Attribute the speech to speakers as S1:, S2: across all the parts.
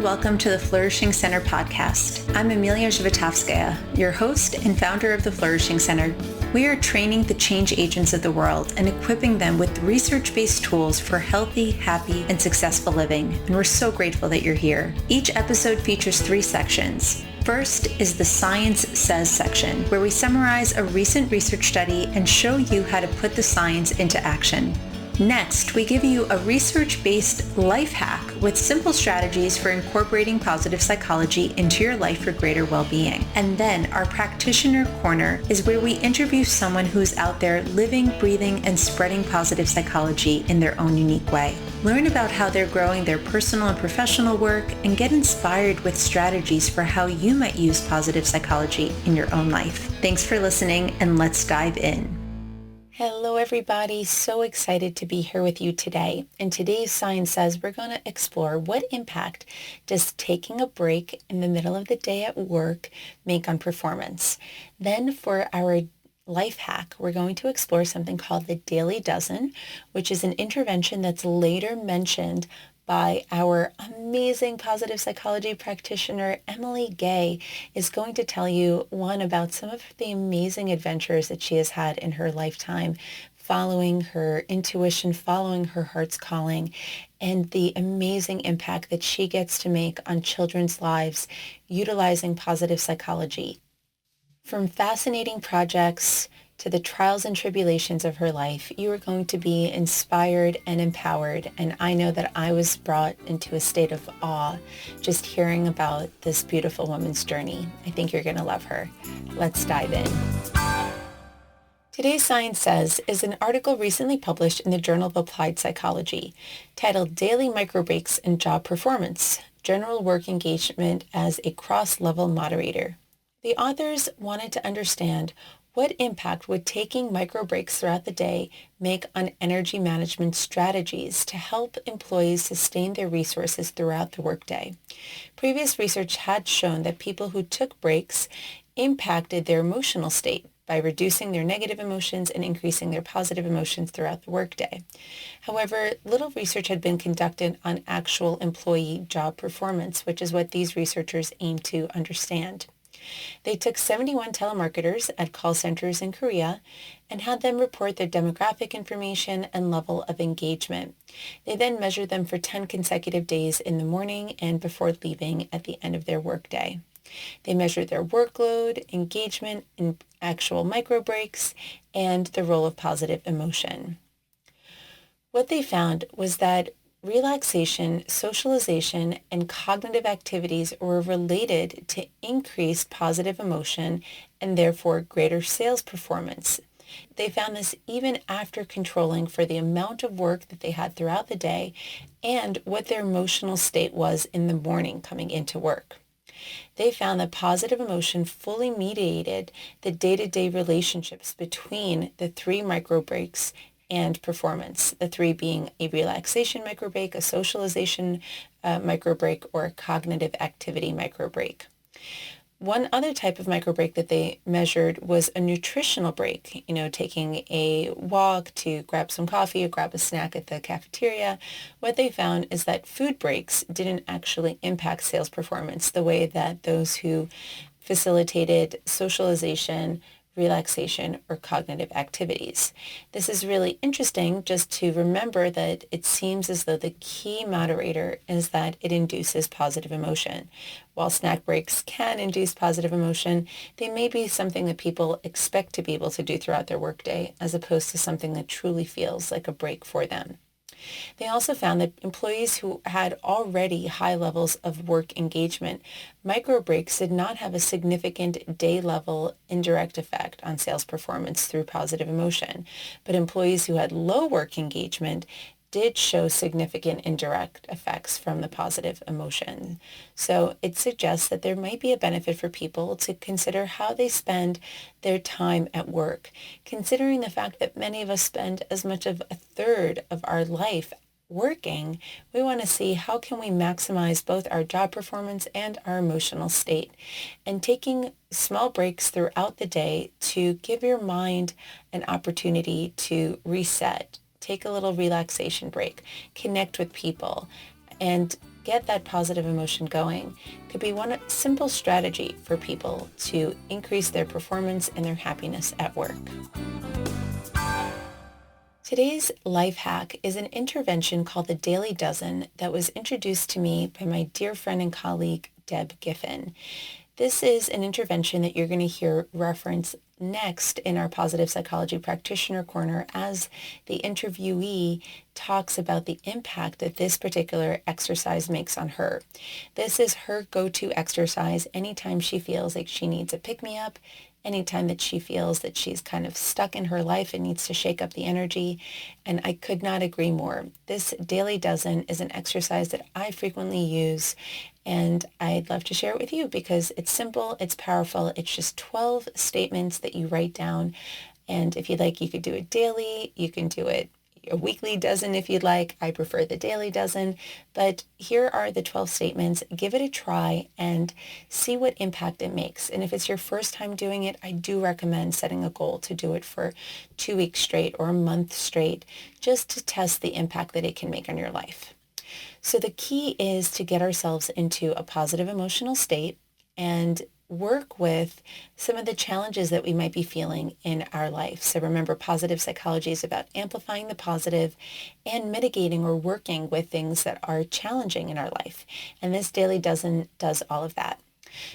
S1: and welcome to the Flourishing Center Podcast. I'm Emilia Zhivatovskaya, your host and founder of the Flourishing Center. We are training the change agents of the world and equipping them with research-based tools for healthy, happy, and successful living, and we're so grateful that you're here. Each episode features 3 sections. First is the Science Says section, where we summarize a recent research study and show you how to put the science into action. Next, we give you a research-based life hack with simple strategies for incorporating positive psychology into your life for greater well-being. And then our Practitioner Corner is where we interview someone who's out there living, breathing, and spreading positive psychology in their own unique way. Learn about how they're growing their personal and professional work and get inspired with strategies for how you might use positive psychology in your own life. Thanks for listening, and let's dive in. Hello everybody, so excited to be here with you today. And today's Science Says we're going to explore what impact does taking a break in the middle of the day at work make on performance. Then for our life hack, we're going to explore something called the Daily Dozen, which is an intervention that's later mentioned by our amazing positive psychology practitioner, Emmy Gaye, is going to tell you about some of the amazing adventures that she has had in her lifetime, following her intuition, following her heart's calling, and the amazing impact that she gets to make on children's lives utilizing positive psychology. From fascinating projects to the trials and tribulations of her life, you are going to be inspired and empowered. And I know that I was brought into a state of awe just hearing about this beautiful woman's journey. I think you're going to love her. Let's dive in. Today's Science Says is an article recently published in the Journal of Applied Psychology titled Daily Microbreaks and Job Performance, General Work Engagement as a Cross-Level Moderator. The authors wanted to understand what impact would taking micro breaks throughout the day make on energy management strategies to help employees sustain their resources throughout the workday? Previous research had shown that people who took breaks impacted their emotional state by reducing their negative emotions and increasing their positive emotions throughout the workday. However, little research had been conducted on actual employee job performance, which is what these researchers aim to understand. They took 71 telemarketers at call centers in Korea and had them report their demographic information and level of engagement. They then measured them for 10 consecutive days in the morning and before leaving at the end of their workday. They measured their workload, engagement in actual micro breaks, and the role of positive emotion. What they found was that relaxation, socialization, and cognitive activities were related to increased positive emotion and therefore greater sales performance. They found this even after controlling for the amount of work that they had throughout the day and what their emotional state was in the morning coming into work. They found that positive emotion fully mediated the day-to-day relationships between the 3 micro breaks and performance, the 3 being a relaxation microbreak, a socialization microbreak, or a cognitive activity microbreak. One other type of microbreak that they measured was a nutritional break, taking a walk to grab some coffee or grab a snack at the cafeteria. What they found is that food breaks didn't actually impact sales performance the way that those who facilitated socialization, relaxation, or cognitive activities. This is really interesting just to remember that it seems as though the key moderator is that it induces positive emotion. While snack breaks can induce positive emotion, they may be something that people expect to be able to do throughout their workday as opposed to something that truly feels like a break for them. They also found that employees who had already high levels of work engagement, micro breaks did not have a significant day-level indirect effect on sales performance through positive emotion. But employees who had low work engagement did show significant indirect effects from the positive emotion. So it suggests that there might be a benefit for people to consider how they spend their time at work, considering the fact that many of us spend as much of a third of our life working. We want to see how can we maximize both our job performance and our emotional state, and taking small breaks throughout the day to give your mind an opportunity to reset. Take a little relaxation break, connect with people, and get that positive emotion going could be one simple strategy for people to increase their performance and their happiness at work. Today's life hack is an intervention called the Daily Dozen that was introduced to me by my dear friend and colleague, Deb Giffen. This is an intervention that you're going to hear reference next in our Positive Psychology Practitioner Corner as the interviewee talks about the impact that this particular exercise makes on her. This is her go-to exercise anytime she feels like she needs a pick-me-up, anytime that she feels that she's kind of stuck in her life and needs to shake up the energy. And I could not agree more. This Daily Dozen is an exercise that I frequently use, and I'd love to share it with you because it's simple, it's powerful. It's just 12 statements that you write down. And if you'd like, you could do it daily. You can do it a weekly dozen if you'd like. I prefer the daily dozen, but here are the 12 statements. Give it a try and see what impact it makes. And if it's your first time doing it, I do recommend setting a goal to do it for 2 weeks straight or a month straight, just to test the impact that it can make on your life. So the key is to get ourselves into a positive emotional state and work with some of the challenges that we might be feeling in our life. So remember, positive psychology is about amplifying the positive and mitigating or working with things that are challenging in our life. And this Daily Dozen does all of that.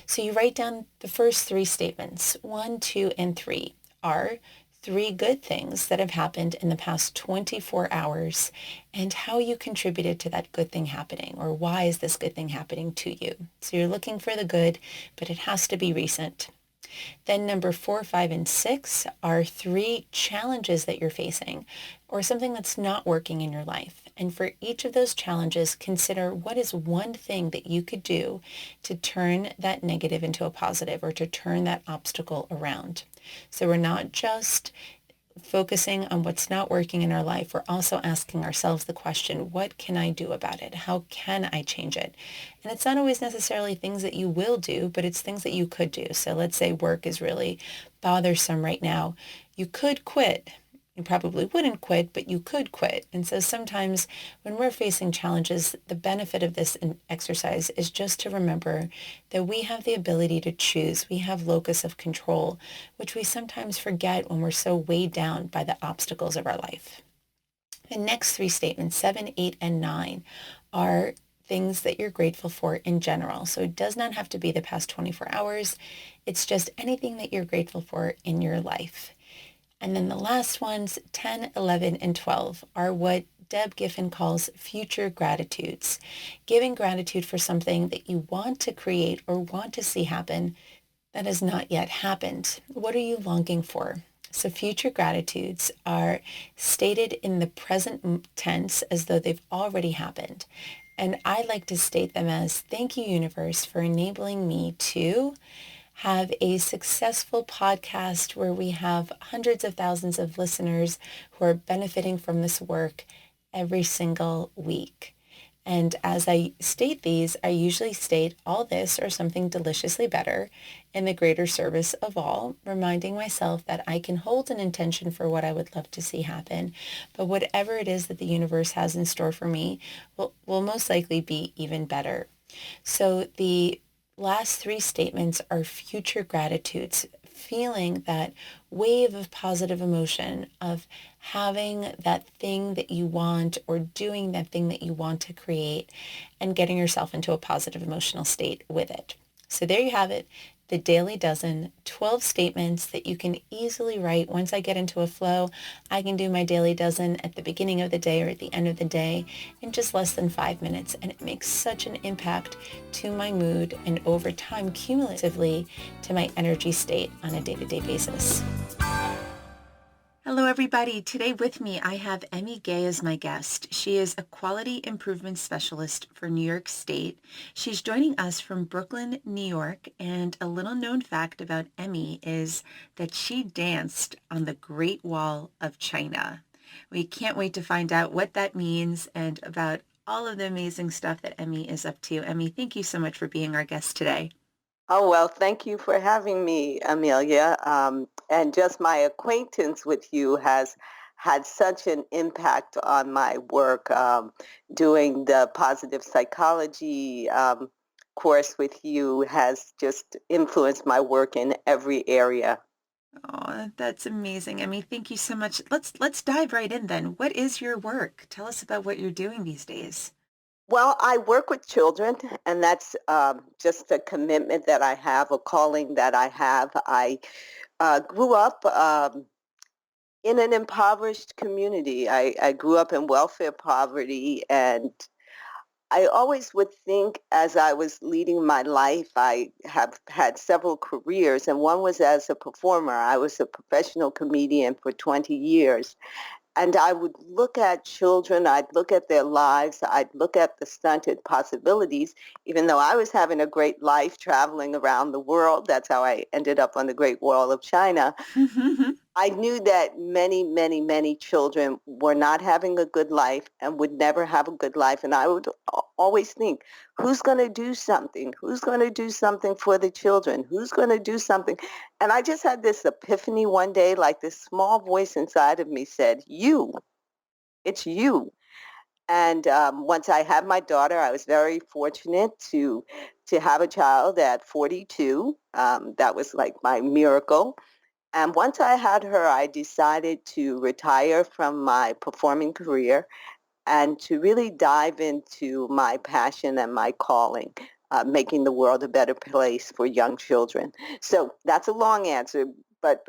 S1: So you write down the first 3 statements. 1, 2, and 3 are 3 good things that have happened in the past 24 hours and how you contributed to that good thing happening, or why is this good thing happening to you. So you're looking for the good, but it has to be recent. Then number 4, 5, and 6 are 3 challenges that you're facing or something that's not working in your life. And for each of those challenges, consider what is one thing that you could do to turn that negative into a positive or to turn that obstacle around. So we're not just focusing on what's not working in our life. We're also asking ourselves the question, what can I do about it? How can I change it? And it's not always necessarily things that you will do, but it's things that you could do. So let's say work is really bothersome right now. You could quit. You probably wouldn't quit, but you could quit. And so sometimes when we're facing challenges, the benefit of this exercise is just to remember that we have the ability to choose. We have locus of control, which we sometimes forget when we're so weighed down by the obstacles of our life. The next 3 statements, 7, 8, and 9, are things that you're grateful for in general. So it does not have to be the past 24 hours. It's just anything that you're grateful for in your life. And then the last ones, 10, 11, and 12, are what Deb Giffen calls future gratitudes. Giving gratitude for something that you want to create or want to see happen that has not yet happened. What are you longing for? So future gratitudes are stated in the present tense as though they've already happened. And I like to state them as, thank you, universe, for enabling me to have a successful podcast where we have hundreds of thousands of listeners who are benefiting from this work every single week. And as I state these, I usually state all this or something deliciously better in the greater service of all, reminding myself that I can hold an intention for what I would love to see happen, but whatever it is that the universe has in store for me will most likely be even better. So the last 3 statements are future gratitudes, feeling that wave of positive emotion of having that thing that you want or doing that thing that you want to create and getting yourself into a positive emotional state with it. So there you have it. The Daily Dozen, 12 statements that you can easily write. Once I get into a flow, I can do my Daily Dozen at the beginning of the day or at the end of the day in just less than 5 minutes. And it makes such an impact to my mood and over time, cumulatively, to my energy state on a day-to-day basis. Hello, everybody. Today with me, I have Emmy Gaye as my guest. She is a quality improvement specialist for New York State. She's joining us from Brooklyn, New York. And a little known fact about Emmy is that she danced on the Great Wall of China. We can't wait to find out what that means and about all of the amazing stuff that Emmy is up to. Emmy, thank you so much for being our guest today.
S2: Oh, well, thank you for having me, Amelia. And just my acquaintance with you has had such an impact on my work. Doing the positive psychology course with you has just influenced my work in every area.
S1: Oh, that's amazing. Emmy, thank you so much. Let's dive right in then. What is your work? Tell us about what you're doing these days.
S2: Well, I work with children, and that's just a commitment that I have, a calling that I have. I grew up in an impoverished community. I grew up in welfare poverty, and I always would think as I was leading my life, I have had several careers, and one was as a performer. I was a professional comedian for 20 years. And I would look at children, I'd look at their lives, I'd look at the stunted possibilities, even though I was having a great life traveling around the world. That's how I ended up on the Great Wall of China. I knew that many, many, many children were not having a good life and would never have a good life. And I would always think, who's going to do something? Who's going to do something for the children? Who's going to do something? And I just had this epiphany one day, like this small voice inside of me said, you, it's you. And once I had my daughter, I was very fortunate to have a child at 42. That was like my miracle. And once I had her, I decided to retire from my performing career and to really dive into my passion and my calling, making the world a better place for young children. So that's a long answer, but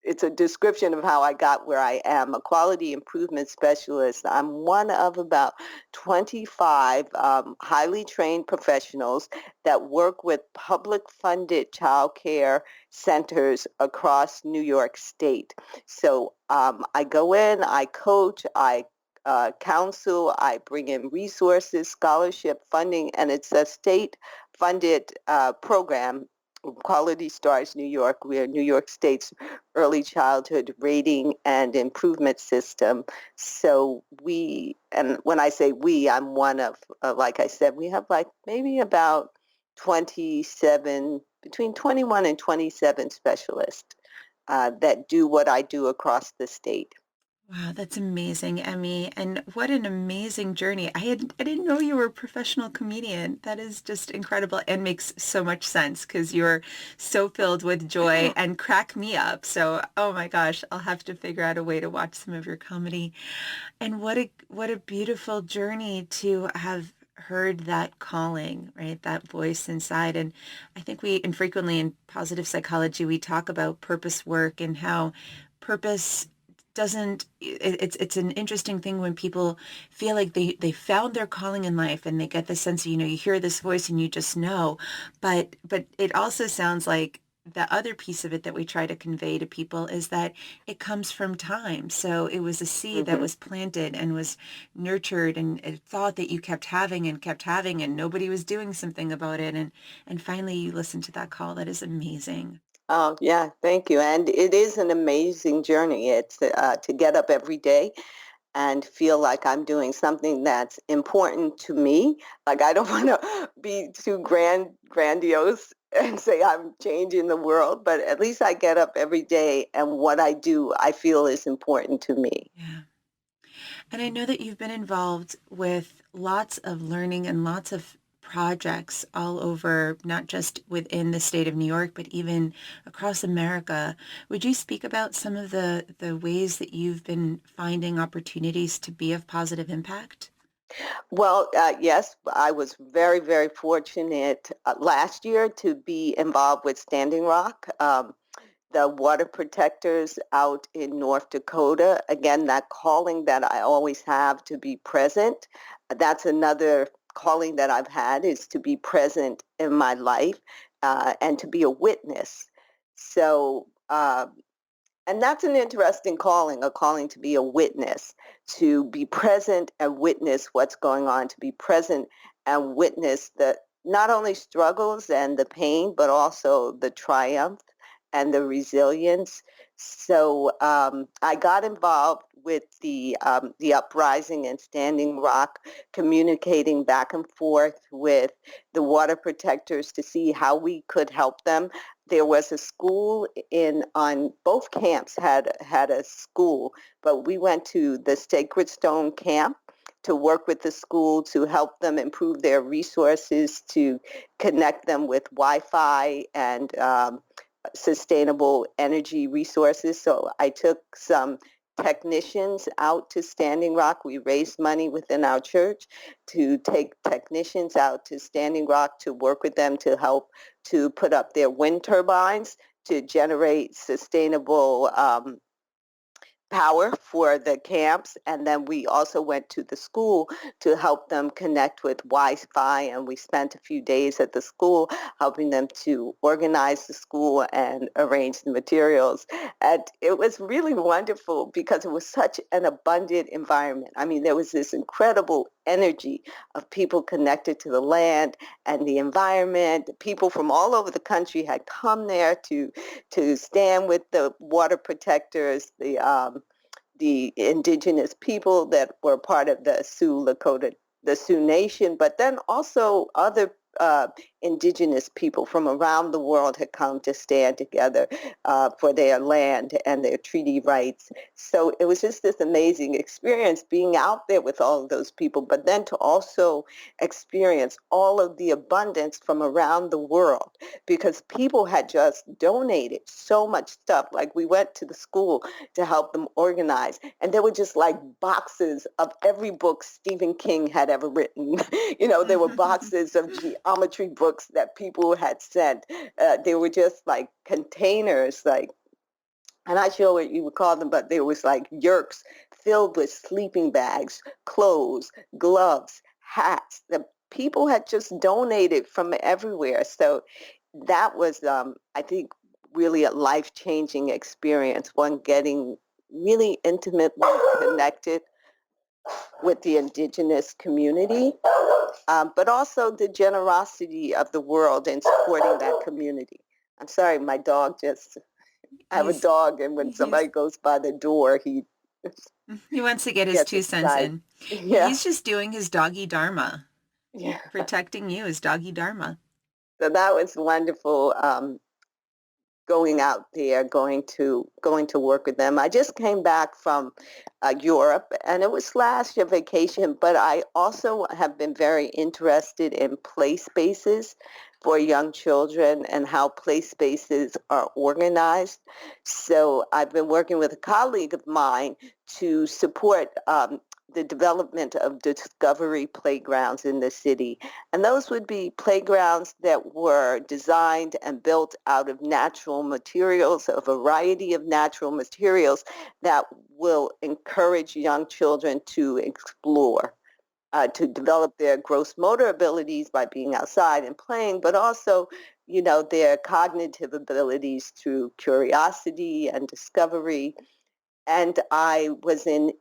S2: it's a description of how I got where I am, a quality improvement specialist. I'm one of about 25 highly trained professionals that work with public funded child care centers across New York State. So I go in, I coach, I counsel, I bring in resources, scholarship funding, and it's a state funded program. Quality Stars New York. We are New York State's early childhood rating and improvement system. So and when I say we, I'm one of, like I said, we have like maybe about 27, between 21 and 27 specialists that do what I do across the state.
S1: Wow, that's amazing, Emmy. And what an amazing journey. I didn't know you were a professional comedian. That is just incredible and makes so much sense because you're so filled with joy and crack me up. So, oh my gosh, I'll have to figure out a way to watch some of your comedy. And what a beautiful journey to have heard that calling, right? That voice inside. And I think we infrequently in positive psychology, we talk about purpose work and how purpose doesn't it's an interesting thing when people feel like they found their calling in life and they get the sense of, you hear this voice and you just know, but it also sounds like the other piece of it that we try to convey to people is that it comes from time. So it was a seed that
S2: Hmm.
S1: was planted and was nurtured and a thought that you kept having and nobody was doing something about it. And finally you listen to that call. That is amazing.
S2: Oh, yeah, thank you. And it is an amazing journey. It's to get up every day and feel like I'm doing something that's important to me. Like I don't want to be too grandiose and say I'm changing the world, but at least I get up every day and what I do, I feel is important to me.
S1: Yeah. And I know that you've been involved with lots of learning and lots of projects all over, not just within the state of New York, but even across America. Would you speak about some of the ways that you've been finding opportunities to be of positive impact?
S2: Well, yes, I was very, very fortunate last year to be involved with Standing Rock. The water protectors out in North Dakota. Again, that calling that I always have to be present. That's another calling that I've had is to be present in my life and to be a witness. So, and that's an interesting calling, a calling to be a witness, to be present and witness what's going on, to be present and witness the not only struggles and the pain, but also the triumph and the resilience. So I got involved with the uprising and Standing Rock, communicating back and forth with the water protectors to see how we could help them. there was a school on both camps had a school, but we went to the Sacred Stone camp to work with the school to help them improve their resources, to connect them with Wi-Fi and sustainable energy resources. So I took some technicians out to Standing Rock. We raised money within our church to take technicians out to Standing Rock to work with them to help to put up their wind turbines to generate sustainable power for the camps. And then we also went to the school to help them connect with Wi-Fi. And we spent a few days at the school helping them to organize the school and arrange the materials. And it was really wonderful because it was such an abundant environment. I mean, there was this incredible energy of people connected to the land and the environment. People from all over the country had come there to stand with the water protectors, the indigenous people that were part of the Sioux Lakota, the Sioux Nation, but then also other indigenous people from around the world had come to stand together for their land and their treaty rights. So it was just this amazing experience being out there with all of those people, but then to also experience all of the abundance from around the world because people had just donated so much stuff. Like we went to the school to help them organize, and there were just like boxes of every book Stephen King had ever written. There were boxes of geometry books that people had sent. They were just like containers, like, I'm not sure what you would call them, but there was like yurks filled with sleeping bags, clothes, gloves, hats. The people had just donated from everywhere. So that was, I think, really a life-changing experience, one getting really intimately connected with the indigenous community, but also the generosity of the world in supporting that community. I'm sorry, my dog just, I have a
S1: He's
S2: dog, and when
S1: he's
S2: somebody goes by the door, he
S1: he wants to get his
S2: gets
S1: 2 cents
S2: excited.
S1: in.
S2: Yeah,
S1: He's just doing his doggy dharma.
S2: yeah.
S1: Protecting you is doggy dharma.
S2: So that was wonderful. Going out there, going to work with them. I just came back from Europe, and it was last year vacation. But I also have been very interested in play spaces for young children and how play spaces are organized. So I've been working with a colleague of mine to support the development of discovery playgrounds in the city. And those would be playgrounds that were designed and built out of natural materials, a variety of natural materials that will encourage young children to explore, to develop their gross motor abilities by being outside and playing, but also, their cognitive abilities through curiosity and discovery. And I was in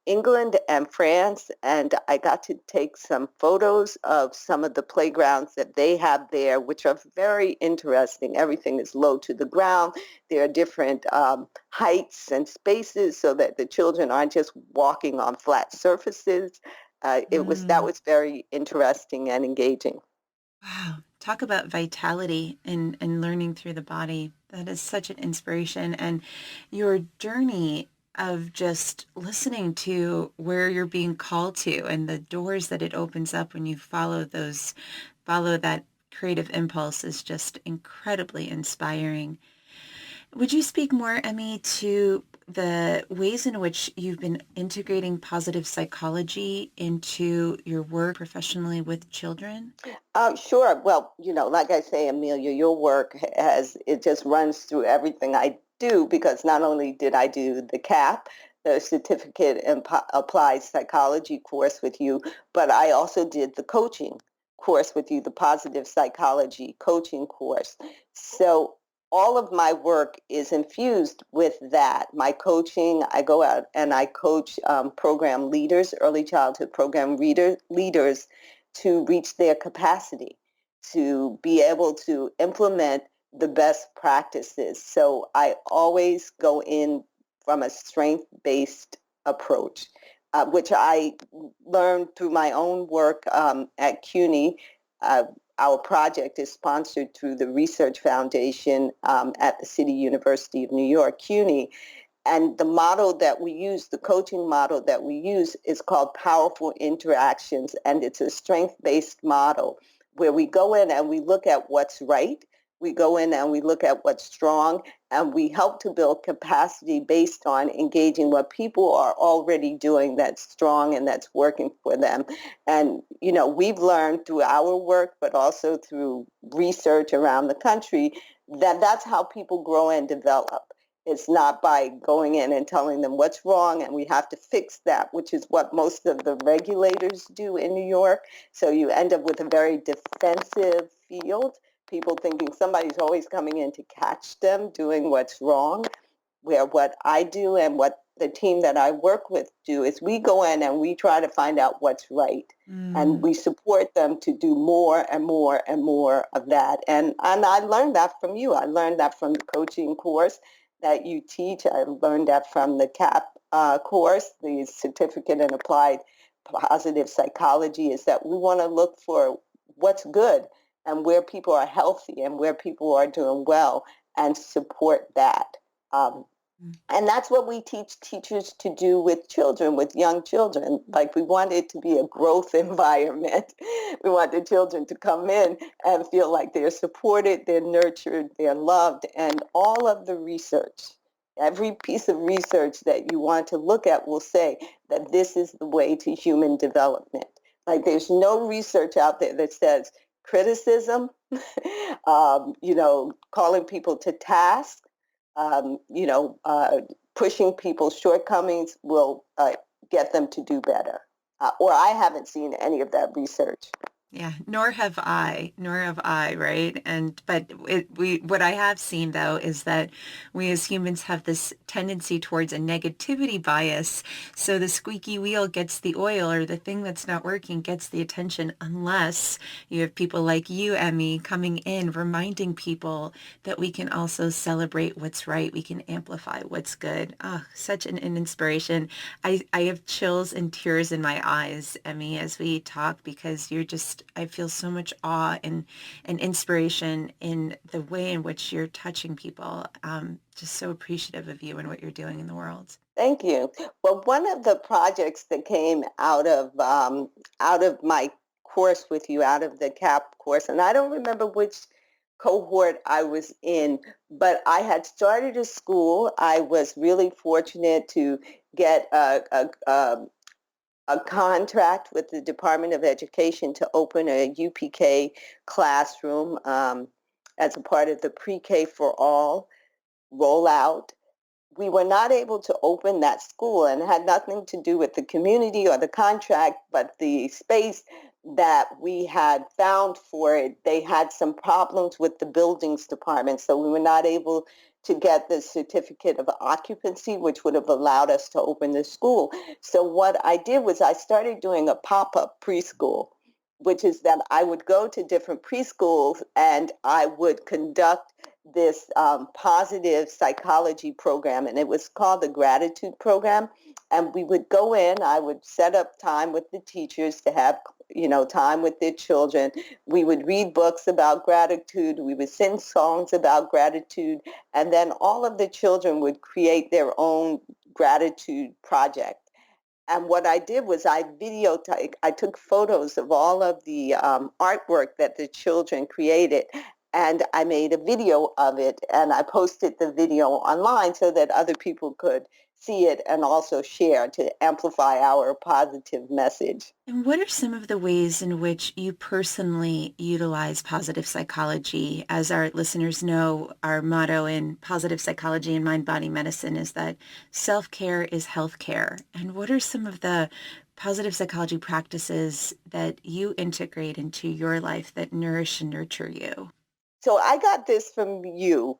S2: England and France, and I got to take some photos of some of the playgrounds that they have there, which are very interesting. Everything is low to the ground. There are different heights and spaces so that the children aren't just walking on flat surfaces. That
S1: Mm.
S2: was very interesting and engaging.
S1: Wow. Talk about vitality and learning through the body. That is such an inspiration. And your journey of just listening to where you're being called to and the doors that it opens up when you follow that creative impulse is just incredibly inspiring. Would you speak more, Emmy, to the ways in which you've been integrating positive psychology into your work professionally with children?
S2: Sure. Well, like I say, Amelia, your work it just runs through everything I do because not only did I do the CAP, the Certificate in Applied Psychology course with you, but I also did the coaching course with you, the Positive Psychology coaching course. So all of my work is infused with that. My coaching, I go out and I coach program leaders, early childhood program leaders to reach their capacity, to be able to implement the best practices. So I always go in from a strength-based approach, which I learned through my own work at CUNY. our project is sponsored through the Research Foundation at the City University of New York, CUNY. And the model that we use, the coaching model that we use, is called Powerful Interactions. And it's a strength-based model where we go in and we look at what's right. We go in and we look at what's strong, and we help to build capacity based on engaging what people are already doing that's strong and that's working for them. And, we've learned through our work, but also through research around the country, that that's how people grow and develop. It's not by going in and telling them what's wrong and we have to fix that, which is what most of the regulators do in New York. So you end up with a very defensive field, people thinking somebody's always coming in to catch them doing what's wrong, where what I do and what the team that I work with do is we go in and we try to find out what's right. And we support them to do more and more and more of that. And I learned that from you. I learned that from the coaching course that you teach. I learned that from the CAP course, the Certificate in Applied Positive Psychology, is that we want to look for what's good and where people are healthy and where people are doing well and support that. And that's what we teach teachers to do with children, with young children. Like, we want it to be a growth environment. We want the children to come in and feel like they're supported, they're nurtured, they're loved. And all of the research, every piece of research that you want to look at will say that this is the way to human development. Like, there's no research out there that says criticism, calling people to task, pushing people's shortcomings will get them to do better. Or I haven't seen any of that research.
S1: Yeah, nor have I, right? But what I have seen though is that we as humans have this tendency towards a negativity bias. So the squeaky wheel gets the oil, or the thing that's not working gets the attention, unless you have people like you, Emmy, coming in, reminding people that we can also celebrate what's right. We can amplify what's good. Oh, such an inspiration. I have chills and tears in my eyes, Emmy, as we talk, because I feel so much awe and inspiration in the way in which you're touching people. Just so appreciative of you and what you're doing in the world.
S2: Thank you. Well, one of the projects that came out of my course with you, out of the CAP course, and I don't remember which cohort I was in, but I had started a school. I was really fortunate to get a contract with the Department of Education to open a UPK classroom as a part of the Pre-K for All rollout. We were not able to open that school, and it had nothing to do with the community or the contract, but the space that we had found for it, they had some problems with the buildings department, so we were not able to get the certificate of occupancy, which would have allowed us to open the school. So what I did was I started doing a pop-up preschool, which is that I would go to different preschools and I would conduct this positive psychology program, and it was called the Gratitude Program. And we would go in, I would set up time with the teachers to have time with their children. We would read books about gratitude. We would sing songs about gratitude. And then all of the children would create their own gratitude project. And what I did was I took photos of all of the artwork that the children created, and I made a video of it, and I posted the video online so that other people could see it and also share to amplify our positive message.
S1: And what are some of the ways in which you personally utilize positive psychology? As our listeners know, our motto in positive psychology and mind-body medicine is that self-care is healthcare. And what are some of the positive psychology practices that you integrate into your life that nourish and nurture you?
S2: So I got this from you.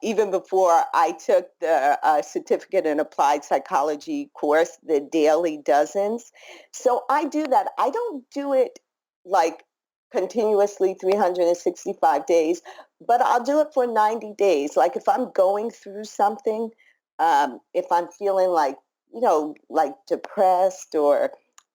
S2: Even before I took the Certificate in Applied Psychology course, the Daily Dozens. So I do that. I don't do it like continuously 365 days, but I'll do it for 90 days. Like, if I'm going through something, if I'm feeling like, like depressed, or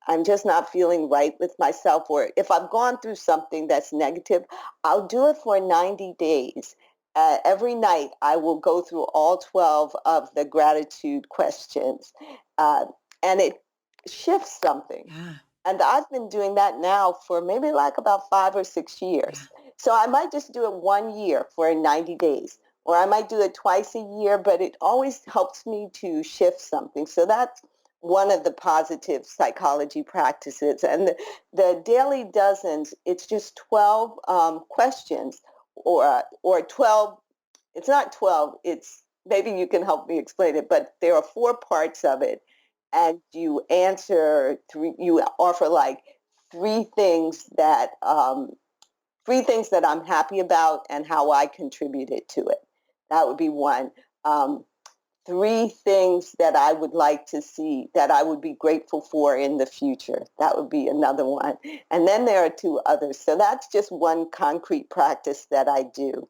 S2: I'm just not feeling right with myself, or if I've gone through something that's negative, I'll do it for 90 days. Every night, I will go through all 12 of the gratitude questions, uh, and it shifts something.
S1: Yeah.
S2: And I've been doing that now for maybe like about 5 or 6 years.
S1: Yeah.
S2: So I might just do it 1 year for 90 days, or I might do it twice a year, but it always helps me to shift something. So that's one of the positive psychology practices. And the daily dozens, it's just 12 questions, or 12, it's not 12, it's, maybe you can help me explain it, but there are four parts of it. And you answer three, you offer like three things that, three things that I'm happy about and how I contributed to it. That would be one. Um, Three things that I would like to see, that I would be grateful for in the future. That would be another one. And then there are two others. So that's just one concrete practice that I do.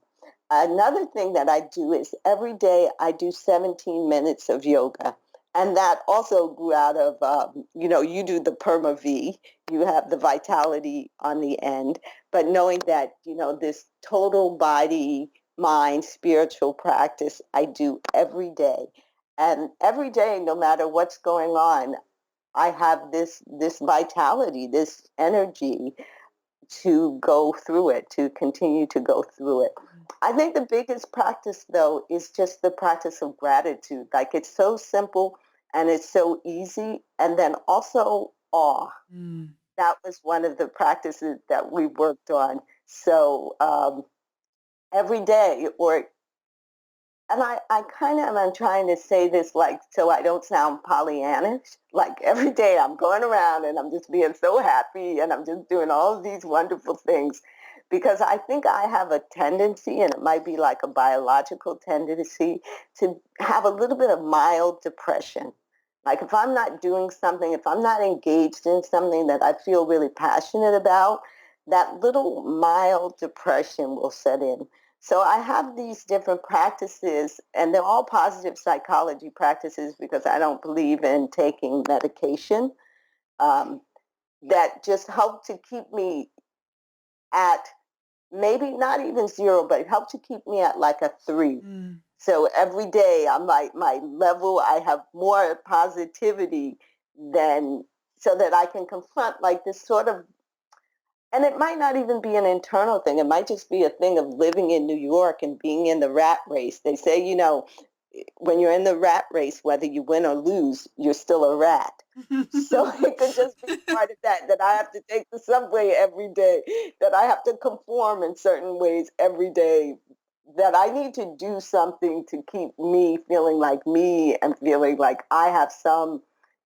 S2: Another thing that I do is every day I do 17 minutes of yoga. And that also grew out of, you do the Perma V, you have the vitality on the end, but knowing that, this total body, mind, spiritual practice I do every day. And every day, no matter what's going on, I have this vitality, this energy to go through it, to continue to go through it. I think the biggest practice, though, is just the practice of gratitude. Like, it's so simple and it's so easy. And then also awe.
S1: Mm.
S2: That was one of the practices that we worked on. So every day, and I kind of am trying to say this like so I don't sound Pollyannish. Like every day I'm going around and I'm just being so happy and I'm just doing all of these wonderful things because I think I have a tendency, and it might be like a biological tendency, to have a little bit of mild depression. Like if I'm not doing something, if I'm not engaged in something that I feel really passionate about, that little mild depression will set in. So I have these different practices, and they're all positive psychology practices because I don't believe in taking medication, um, that just help to keep me at maybe not even zero, but help to keep me at like a 3.
S1: Mm.
S2: So every day I'm like my level, I have more positivity than, so that I can confront like this sort of, and it might not even be an internal thing. It might just be a thing of living in New York and being in the rat race. They say, when you're in the rat race, whether you win or lose, you're still a rat. So it could just be part of that I have to take the subway every day, that I have to conform in certain ways every day, that I need to do something to keep me feeling like me and feeling like I have some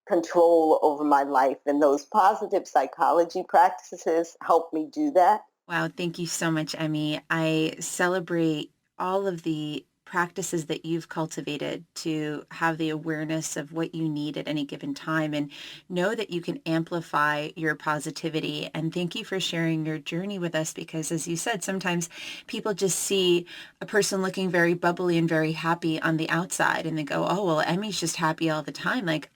S2: control over my life. And those positive psychology practices help me do that.
S1: Wow, thank you so much, Emmy. I celebrate all of the practices that you've cultivated to have the awareness of what you need at any given time and know that you can amplify your positivity. And thank you for sharing your journey with us because, as you said, sometimes people just see a person looking very bubbly and very happy on the outside and they go, oh, well, Emmy's just happy all the time. Like,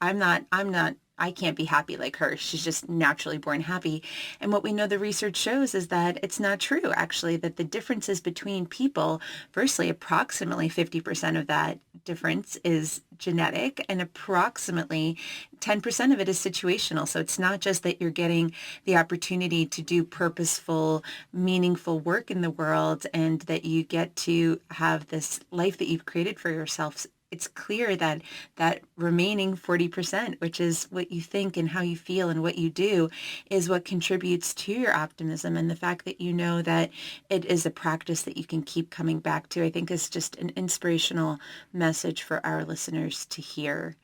S1: I can't be happy like her. She's just naturally born happy. And what we know the research shows is that it's not true, actually, that the differences between people, firstly, approximately 50% of that difference is genetic and approximately 10% of it is situational. So it's not just that you're getting the opportunity to do purposeful, meaningful work in the world and that you get to have this life that you've created for yourself. It's clear that that remaining 40%, which is what you think and how you feel and what you do, is what contributes to your optimism. And the fact that you know that it is a practice that you can keep coming back to, I think is just an inspirational message for our listeners to hear.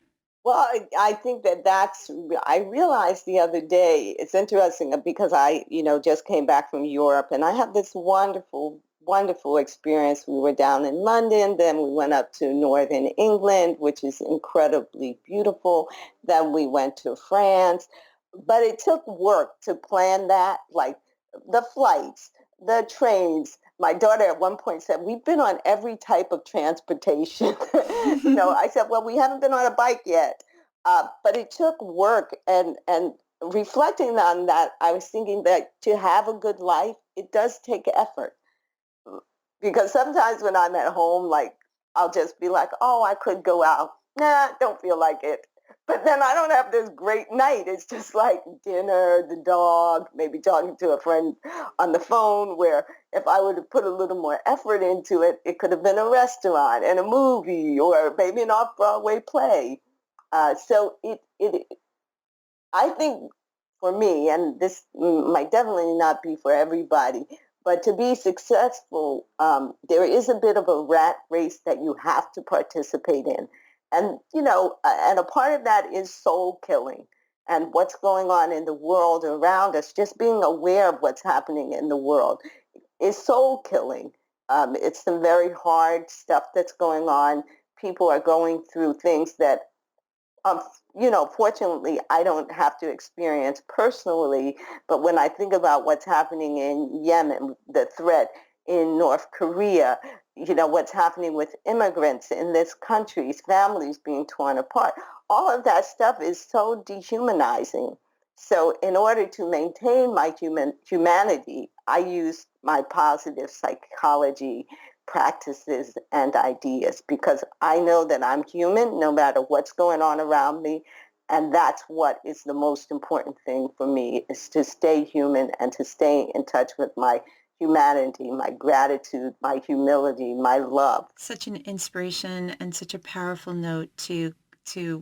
S2: Well, I think I realized the other day, it's interesting because I, just came back from Europe and I had this wonderful, wonderful experience. We were down in London, then we went up to Northern England, which is incredibly beautiful. Then we went to France, but it took work to plan that, like the flights, the trains. My daughter at one point said, we've been on every type of transportation. I said, well, we haven't been on a bike yet. But it took work. And reflecting on that, I was thinking that to have a good life, it does take effort. Because sometimes when I'm at home, like I'll just be like, oh, I could go out. Nah, don't feel like it. But then I don't have this great night. It's just like dinner, the dog, maybe talking to a friend on the phone, where if I would have put a little more effort into it, it could have been a restaurant and a movie or maybe an off-Broadway play. So I think for me, and this might definitely not be for everybody, but to be successful, there is a bit of a rat race that you have to participate in. And, and a part of that is soul killing and what's going on in the world around us, just being aware of what's happening in the world is soul killing. It's some very hard stuff that's going on. People are going through things that um, fortunately, I don't have to experience personally, but when I think about what's happening in Yemen, the threat in North Korea, what's happening with immigrants in this country, families being torn apart, all of that stuff is so dehumanizing. So in order to maintain my humanity, I use my positive psychology practices and ideas because I know that I'm human no matter what's going on around me. And that's what is the most important thing for me, is to stay human and to stay in touch with my humanity, my gratitude, my humility, my love.
S1: Such an inspiration and such a powerful note to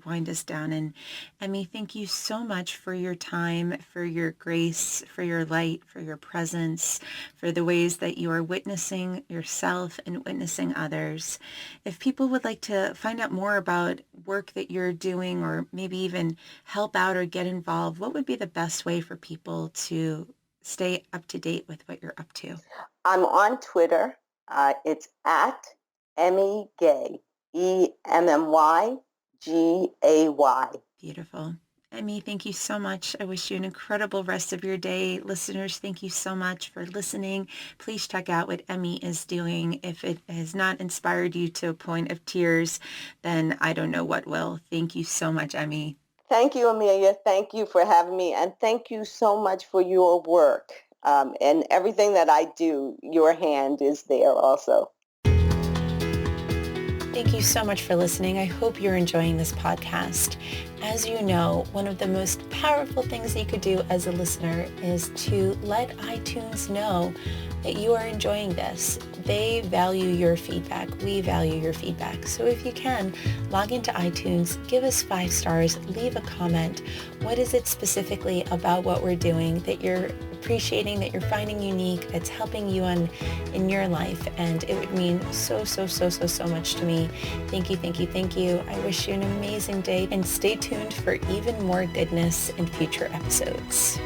S1: wind us down. And Emmy, thank you so much for your time, for your grace, for your light, for your presence, for the ways that you are witnessing yourself and witnessing others. If people would like to find out more about work that you're doing or maybe even help out or get involved, what would be the best way for people to stay up to date with what you're up to?
S2: I'm on Twitter. It's at Emmy Gaye, EMMYGAY.
S1: Beautiful. Emmy, thank you so much. I wish you an incredible rest of your day. Listeners, thank you so much for listening. Please check out what Emmy is doing. If it has not inspired you to a point of tears, then I don't know what will. Thank you so much, Emmy.
S2: Thank you, Amelia. Thank you for having me. And thank you so much for your work. And everything that I do, your hand is there also.
S1: Thank you so much for listening. I hope you're enjoying this podcast. As you know, one of the most powerful things you could do as a listener is to let iTunes know that you are enjoying this. They value your feedback. We value your feedback. So if you can, log into iTunes, give us 5 stars, leave a comment. What is it specifically about what we're doing that you're appreciating, that you're finding unique, that's helping you in your life? And it would mean so much to me. Thank you, thank you, thank you. I wish you an amazing day and stay tuned for even more goodness in future episodes.